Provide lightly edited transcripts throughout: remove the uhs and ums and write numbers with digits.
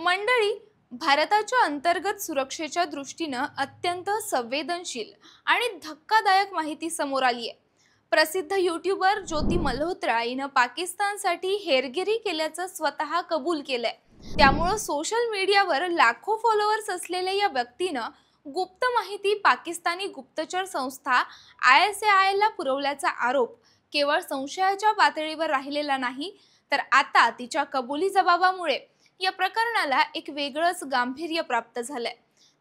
मंडळी, भारताच्या अंतर्गत सुरक्षेच्या दृष्टीनं अत्यंत संवेदनशील आणि धक्कादायक माहिती समोर आली आहे। प्रसिद्ध यूट्यूबर ज्योती मल्होत्रा हिनं पाकिस्तानसाठी हेरगिरी केल्याचं स्वतः कबूल केलंय। त्यामुळे सोशल मीडियावर लाखो फॉलोअर्स असलेल्या या व्यक्तीनं गुप्त माहिती पाकिस्तानी गुप्तचर संस्था ISI ला पुरवल्याचा आरोप केवळ संशयाच्या पातळीवर राहिलेला नाही, तर आता तिच्या कबुली जबाबामुळे या प्रकरणाला एक वेगळंच गांभीर्य प्राप्त झालंय।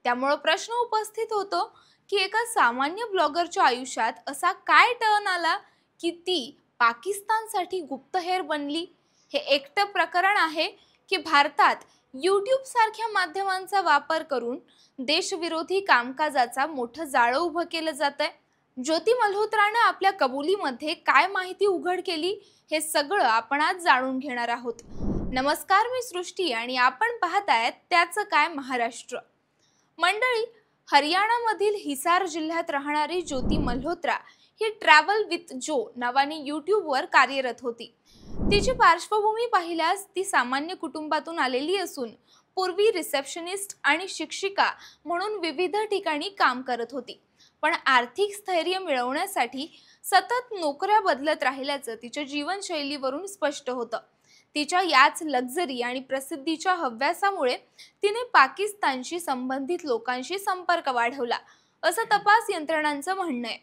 त्यामुळे प्रश्न उपस्थित होतो की एका सामान्य ब्लॉगरच्या आयुष्यात असा काय टर्न आला की ती पाकिस्तानसाठी गुप्तहेर बनली। हे एकटं प्रकरण आहे की भारतात यूट्यूब सारख्या माध्यमांचा वापर करून देशविरोधी कामकाजाचा मोठं जाळं उभं केलं जातंय। ज्योती मल्होत्रानं आपल्या कबुलीमध्ये काय माहिती उघड केली हे सगळं आपण आज जाणून घेणार आहोत। नमस्कार, मी सृष्टी आणि आपण पाहतायत त्याचं काय महाराष्ट्र। मंडळी, हरियाणामधील हिसार जिल्ह्यात राहणारी ज्योती मल्होत्रा ही ट्रॅव्हल विथ जो नावाने यूट्यूबवर कार्यरत होती। तिची पार्श्वभूमी पाहिल्यास ती सामान्य कुटुंबातून आलेली असून पूर्वी रिसेप्शनिस्ट आणि शिक्षिका म्हणून विविध ठिकाणी काम करत होती। पण आर्थिक स्थैर्य मिळवण्यासाठी सतत नोकऱ्या बदलत राहिल्याचं तिच्या जीवनशैलीवरून स्पष्ट होतं। तिच्या याच लक्झरी आणि प्रसिद्धीच्या हव्यासामुळे तिने पाकिस्तानशी संबंधित लोकांशी संपर्क वाढवला, असं तपास यंत्रणांचं म्हणणं आहे।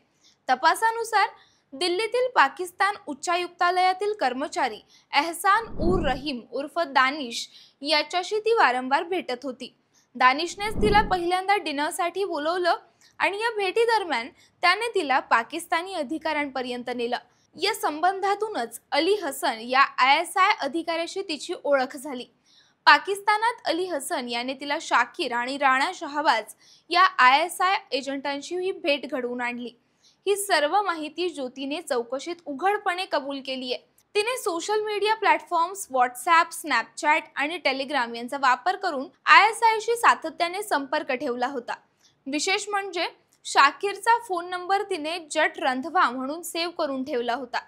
तपासानुसार दिल्लीतील पाकिस्तान उच्चायुक्तालयातील कर्मचारी एहसान उर रहीम उर्फ दानिश याच्याशी ती वारंवार भेटत होती। दानिशनेच तिला पहिल्यांदा डिनरसाठी बोलवलं आणि या भेटी दरम्यान त्याने तिला पाकिस्तानी अधिकाऱ्यांपर्यंत नेलं। या संबंधातूनच अली हसन या ISI अधिकाऱ्याशी तिची ओळख झाली। पाकिस्तानात अली हसन याने तिला शाकिर आणि राणा शहबाज या ISI एजंटांशी ही भेट घडवून आणली। ही सर्व माहिती ज्योतीने चौकशीत उघडपणे कबूल केली आहे। तिने social media platforms WhatsApp, Snapchat आणि टेलिग्राम यांचा वापर करून ISI शी सातत्याने संपर्क ठेवला होता। विशेष म्हणजे शाकिरचा फोन नंबर तिने जट रंधवा म्हणून सेव्ह करून ठेवला होता,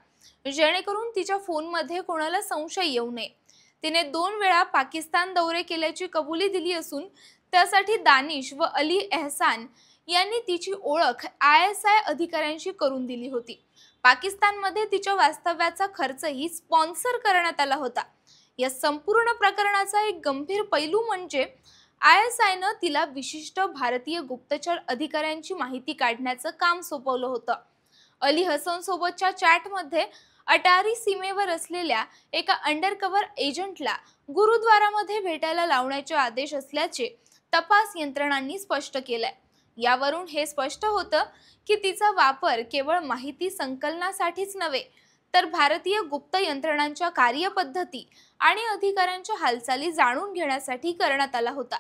जेणेकरून तिच्या फोनमध्ये कोणाला संशय येऊ नये। तिने 2 वेळा पाकिस्तान दौरे केल्याची कबुली दिली असून त्यासाठी दानिश व अली एहसान यांनी तिची ओळख ISI अधिकाऱ्यांशी करून दिली होती। पाकिस्तानमध्ये तिच्या वास्तव्याचा खर्चही स्पॉन्सर करण्यात आला होता। या संपूर्ण प्रकरणाचा एक गंभीर पैलू म्हणजे ISI नं तिला विशिष्ट भारतीय गुप्तचर अधिकाऱ्यांची माहिती काढण्याचं काम सोपवलं होतं। अली हसन सोबतच्या चॅटमध्ये अटारी सीमेवर असलेल्या एका अंडरकव्हर एजंटला गुरुद्वारामध्ये भेटायला लावण्याचे आदेश असल्याचे तपास यंत्रणांनी स्पष्ट केलंय। यावरून हे स्पष्ट होतं की तिचा वापर केवळ माहिती संकलनासाठीच नव्हे, तर भारतीय गुप्त यंत्रणांच्या कार्यपद्धती आणि अधिकाऱ्यांच्या हालचाली जाणून घेण्यासाठी करण्यात आला होता।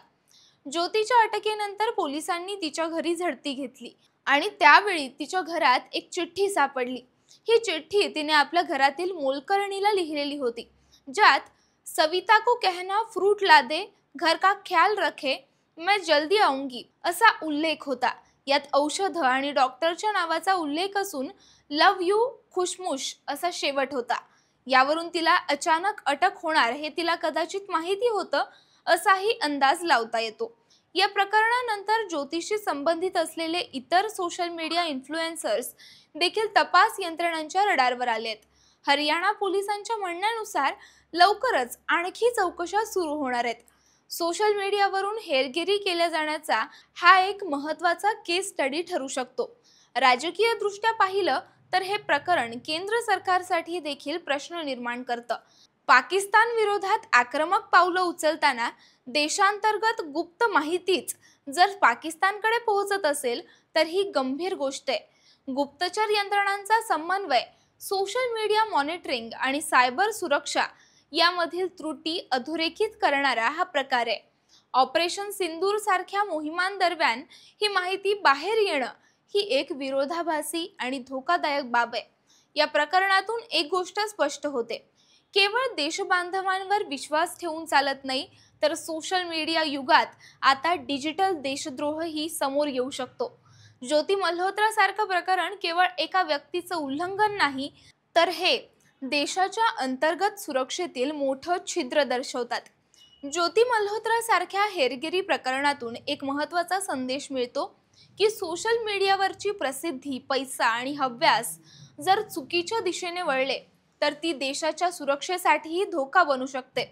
ज्योतीच्या अटकेनंतर पोलिसांनी तिच्या घरी झडती घेतली आणि त्यावेळी तिच्या घरात एक चिठ्ठी सापडली। ही चिठ्ठी तिने आपल्या घरातील मोलकरणीला लिहिलेली होती, ज्यात सविता को कहना फ्रूट ला दे, घर का ख्याल रखे, मैं जल्दी आऊंगी असा उल्लेख होता। यात औषध आणि डॉक्टरच्या नावाचा उल्लेख असून लव यू खुशमुश असा शेवट होता। यावरून तिला अचानक अटक होणार हे तिला कदाचित माहिती होतं असाही अंदाज लावता येतो। या प्रकरणानंतर ज्योतिषी संबंधित असलेले इतर सोशल मीडिया इन्फ्लुएन्सर्स देखील तपास यंत्रणांच्या रडारवर आलेत। हरियाणा पोलिसांच्या म्हणण्यानुसार लवकरच आणखी चौकशा सुरू होणार आहेत। सोशल मीडियावरून हेरगिरी केल्या जाण्याचा हा एक महत्त्वाचा केस स्टडी ठरू शकतो। राजकीय दृष्ट्या पाहिलं तर हे प्रकरण केंद्र सरकारसाठी देखील प्रश्न निर्माण करतं। पाकिस्तान विरोधात आक्रमक पावलं उचलताना देशांतर्गत गुप्त माहितीच जर पाकिस्तानकडे पोहोचत असेल तर ही गंभीर गोष्ट आहे। गुप्तचर यंत्रणांचा समन्वय, सोशल मीडिया मॉनिटरिंग आणि सायबर सुरक्षा यामधील त्रुटी अधोरेखित करणारा हा प्रकार आहे। ऑपरेशन सिंदूर सारख्या मोहिमांदरम्यान ही माहिती बाहेर येणं ही एक विरोधाभासी आणि धोकादायक बाब आहे। या प्रकरणातून एक गोष्ट स्पष्ट होते, केवळ देशबांधवांवर विश्वास ठेवून चालत नाही, तर सोशल मीडिया युगात आता डिजिटल देशद्रोहही समोर येऊ शकतो। ज्योती मल्होत्रा सारखं प्रकरण केवळ एका व्यक्तीचं उल्लंघन नाही, तर हे देशाच्या अंतर्गत सुरक्षेतील मोठं छिद्र दर्शवतात। ज्योती मल्होत्रा सारख्या हेरगिरी प्रकरणातून एक महत्त्वाचा संदेश मिळतो की सोशल मीडियावरची प्रसिद्धी, पैसा आणि हव्यास जर चुकीच्या दिशेने वळले तर ती देशाच्या सुरक्षेसाठीही धोका बनू शकते.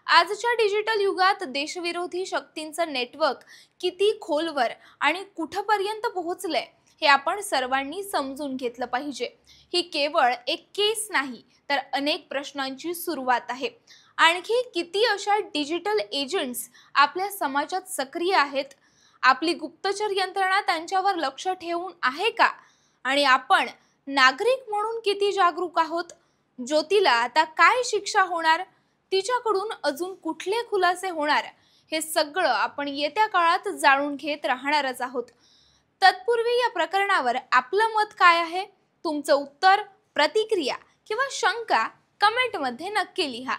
आजच्या डिजिटल युगात देशविरोधी शक्तींचं नेटवर्क किती खोलवर आणि कुठपर्यंत पोहोचलंय हे आपण सर्वांनी समजून घेतलं पाहिजे. ही केवळ एक केस नाही तर अनेक प्रश्नांची सुरुवात आहे. आणखी किती अशा डिजिटल एजंट्स आपल्या समाजात सक्रिय आहेत? आपली गुप्तचर यंत्रणा त्यांच्यावर लक्ष ठेवून आहे का? आणि आपण नागरिक म्हणून किती जागरूक आहोत? ज्योतीला आता काय शिक्षा होणार? तिच्याकडून अजून कुठले खुलासे होणार? हे सगळं आपण येत्या काळात जाणून घेत राहणारच आहोत. तत्पूर्वी या प्रकरणावर आपलं मत काय आहे? तुमचं उत्तर, प्रतिक्रिया किंवा शंका कमेंटमध्ये नक्की लिहा.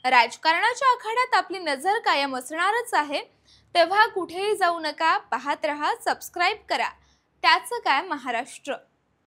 राजकारणाच्या आखाड्यात आपली नजर कायम असणारच आहे, तेव्हा कुठेही जाऊ नका. पाहत रहा, सबस्क्राईब करा. त्याचं काय महाराष्ट्र.